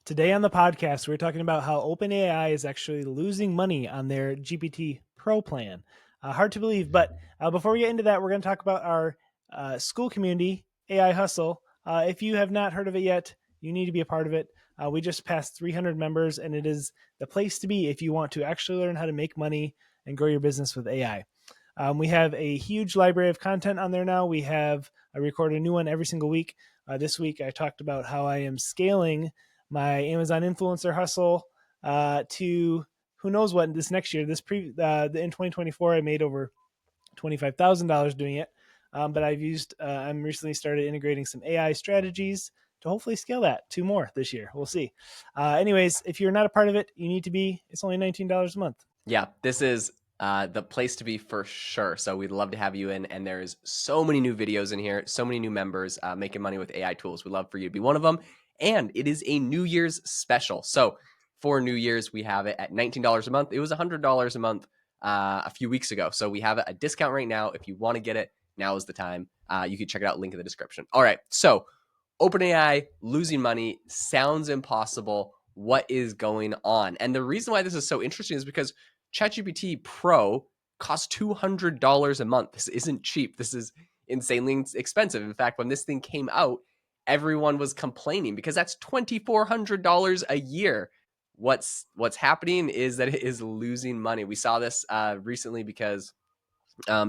Today on the podcast, we're talking about how OpenAI is actually losing money on their GPT Pro plan. Hard to believe, but before we get into that, we're going to talk about our school community, AI Hustle. If you have not heard of it yet, you need to be a part of it. We just passed 300 members, and it is the place to be if you want to actually learn how to make money and grow your business with AI. We have a huge library of content on there now. I record a new one every single week. This week, I talked about how I am scaling my Amazon influencer hustle to who knows what this next year. In 2024, I made over $25,000 doing it. But I'm recently started integrating some AI strategies to hopefully scale that to more this year. We'll see. Anyways, if you're not a part of it, you need to be. It's only $19 a month. Yeah, this is the place to be for sure. So we'd love to have you in. And there's so many new videos in here, so many new members making money with AI tools. We'd love for you to be one of them. And it is a New Year's special. So for New Year's, we have it at $19 a month. It was $100 a month a few weeks ago. So we have a discount right now. If you want to get it, now is the time. You can check it out, link in the description. All right. So OpenAI losing money sounds impossible. What is going on? And the reason why this is so interesting is because ChatGPT Pro costs $200 a month. This isn't cheap. This is insanely expensive. In fact, when this thing came out, everyone was complaining because that's $2,400 a year. What's happening is that it is losing money. We saw this recently because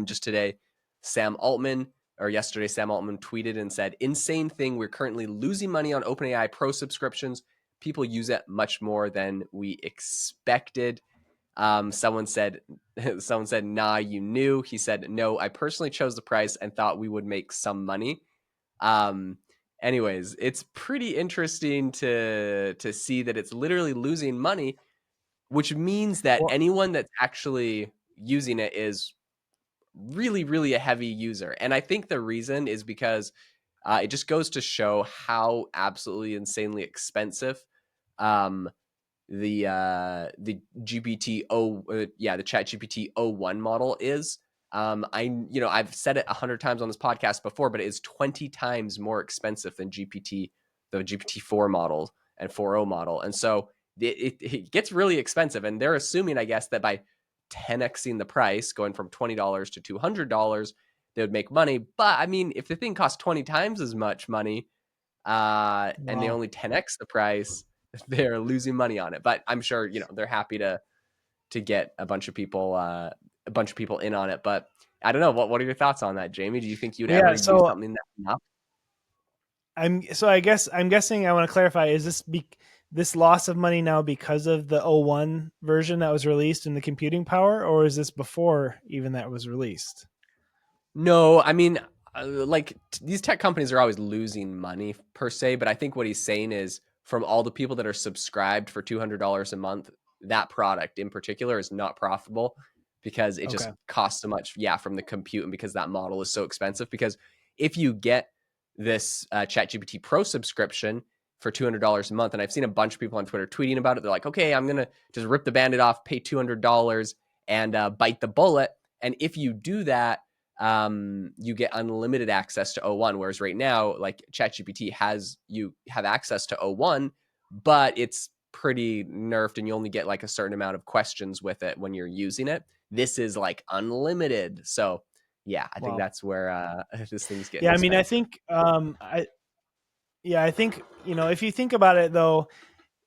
just today, Sam Altman tweeted and said, "Insane thing. We're currently losing money on OpenAI Pro subscriptions. People use it much more than we expected." Someone said, "Nah, you knew." He said, "No, I personally chose the price and thought we would make some money." Anyways, it's pretty interesting to see that it's literally losing money, which means that Well, anyone that's actually using it is really, really a heavy user. And I think the reason is because it just goes to show how absolutely insanely expensive um, the the Chat GPT o1 model is. I've said it 100 times on this podcast before, but it is 20 times more expensive than the GPT-4 model and 4.0 model. And so it gets really expensive. And they're assuming, I guess, that by 10xing the price, going from $20 to $200, they would make money. But I mean, if the thing costs 20 times as much money, and they wow. only 10x the price, they're losing money on it. But I'm sure they're happy to get a bunch of people in on it. But I don't know. What are your thoughts on that, Jamie? Do you think you'd ever Yeah. use So something that's enough? I guess I'm guessing I want to clarify, is this loss of money now because of the O1 version that was released in the computing power, or is this before even that was released? No, I mean, these tech companies are always losing money per se, but I think what he's saying is from all the people that are subscribed for $200 a month, that product in particular is not profitable because it just Okay. costs so much, from the compute, and because that model is so expensive. Because if you get this ChatGPT Pro subscription for $200 a month, and I've seen a bunch of people on Twitter tweeting about it, they're like, okay, I'm gonna just rip the Band-Aid off, pay $200, and bite the bullet. And if you do that, you get unlimited access to O1. Whereas right now, like ChatGPT you have access to O1, but it's pretty nerfed and you only get like a certain amount of questions with it when you're using it. This is like unlimited. So yeah, I think Wow. that's where this thing's getting Yeah, I mean, I expensive. think I think, if you think about it though,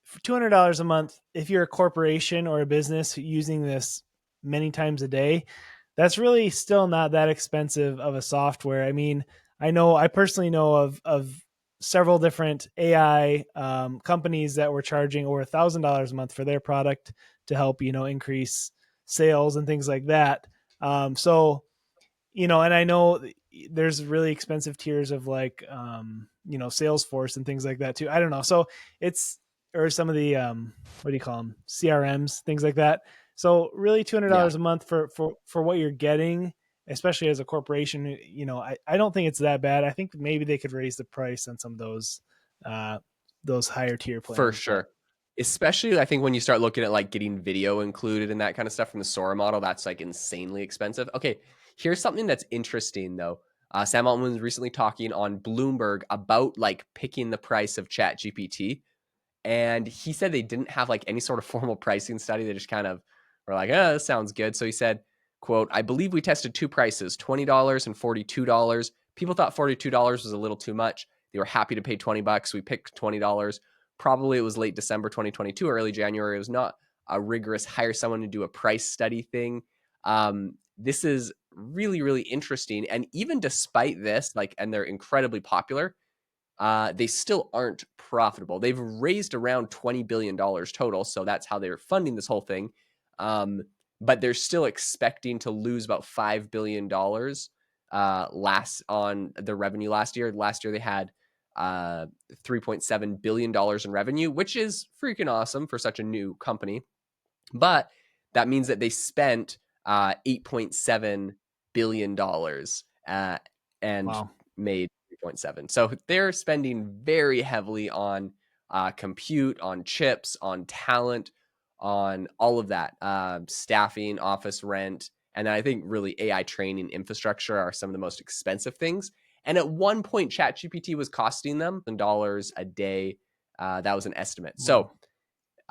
for $200 a month, if you're a corporation or a business using this many times a day, that's really still not that expensive of a software. I mean, I personally know of several different AI companies that were charging over $1,000 a month for their product to help, increase sales and things like that. So, and I know there's really expensive tiers of like, Salesforce and things like that too. I don't know. So it's, or some of the, what do you call them? CRMs, things like that. So really Yeah, $200 a month for what you're getting, especially as a corporation, I don't think it's that bad. I think maybe they could raise the price on some of those higher tier for plans, but sure. Especially, I think when you start looking at like getting video included and that kind of stuff from the Sora model, that's like insanely expensive. Okay, here's something that's interesting though. Sam Altman was recently talking on Bloomberg about like picking the price of Chat GPT. And he said they didn't have like any sort of formal pricing study. They just kind of were like, oh, this sounds good. So he said, quote, I believe we tested two prices, $20 and $42. People thought $42 was a little too much. They were happy to pay $20. We picked $20. Probably it was late December 2022 or early January. It was not a rigorous hire someone to do a price study thing. This is really, really interesting. And even despite this, like, and they're incredibly popular, they still aren't profitable. They've raised around $20 billion total. So that's how they're funding this whole thing. But they're still expecting to lose about $5 billion last on the revenue last year. Last year they had $3.7 billion in revenue, which is freaking awesome for such a new company. But that means that they spent $8.7 billion and Wow. made 3.7. So they're spending very heavily on compute, on chips, on talent, on all of that, staffing, office rent. And then I think really AI training infrastructure are some of the most expensive things. And at one point, ChatGPT was costing them $1 a day. That was an estimate. Wow. So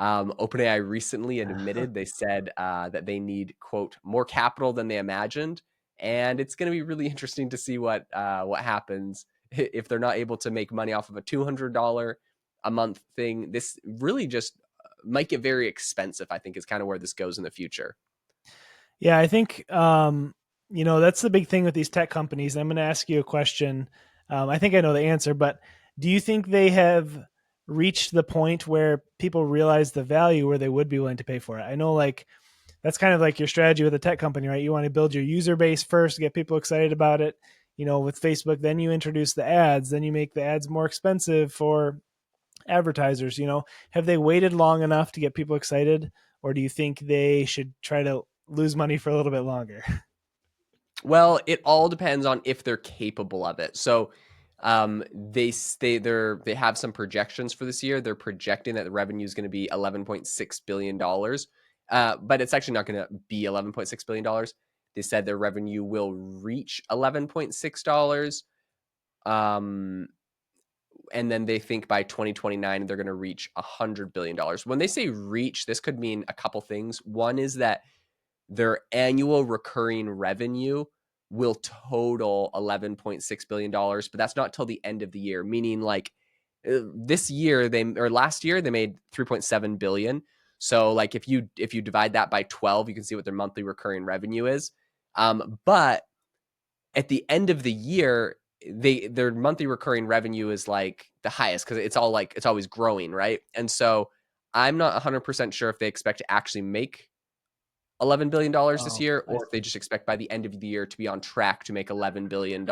OpenAI recently admitted, they said that they need, quote, more capital than they imagined. And it's going to be really interesting to see what happens if they're not able to make money off of a $200 a month thing. This really just might get very expensive, I think is kind of where this goes in the future. Yeah, I think that's the big thing with these tech companies. I'm going to ask you a question. I think I know the answer, but do you think they have reached the point where people realize the value where they would be willing to pay for it? I know, like, that's kind of like your strategy with a tech company, right? You want to build your user base first, get people excited about it. With Facebook, then you introduce the ads, then you make the ads more expensive for advertisers. Have they waited long enough to get people excited, or do you think they should try to lose money for a little bit longer? Well, it all depends on if they're capable of it. So they have some projections for this year. They're projecting that the revenue is going to be $11.6 billion, but it's actually not going to be $11.6 billion. They said their revenue will reach $11.6. Um, and then they think by 2029 they're going to reach $100 billion. When they say reach, this could mean a couple things. One is that their annual recurring revenue will total $11.6 billion, but that's not till the end of the year, meaning like this year last year they made 3.7 billion. So like if you divide that by 12, you can see what their monthly recurring revenue is. But at the end of the year, their monthly recurring revenue is like the highest because it's always growing, right? And so I'm not 100% sure if they expect to actually make $11 billion this Oh, year, I or if they see. just expect by the end of the year to be on track to make $11 billion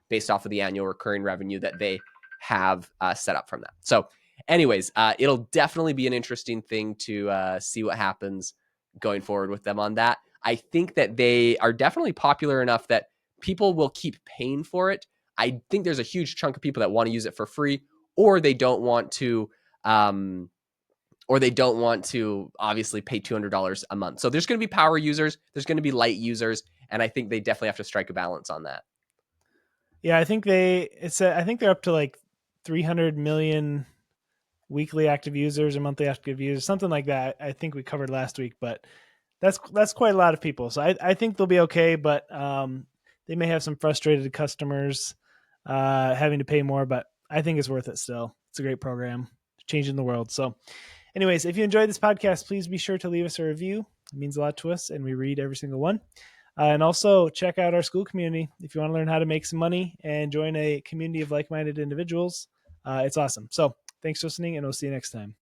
based off of the annual recurring revenue that they have set up from that. So, anyways, it'll definitely be an interesting thing to see what happens going forward with them on that. I think that they are definitely popular enough that people will keep paying for it. I think there's a huge chunk of people that want to use it for free, or they don't want to um, obviously pay $200 a month. So there's going to be power users, there's going to be light users, and I think they definitely have to strike a balance on that. Yeah, I think they're up to like 300 million weekly active users or monthly active users, something like that. I think we covered last week, but that's quite a lot of people. So I think they'll be okay, but they may have some frustrated customers having to pay more, but I think it's worth it still. It's a great program, changing the world. So, anyways, if you enjoyed this podcast, please be sure to leave us a review. It means a lot to us, and we read every single one. And also check out our school community if you want to learn how to make some money and join a community of like minded individuals. It's awesome. So, thanks for listening, and we'll see you next time.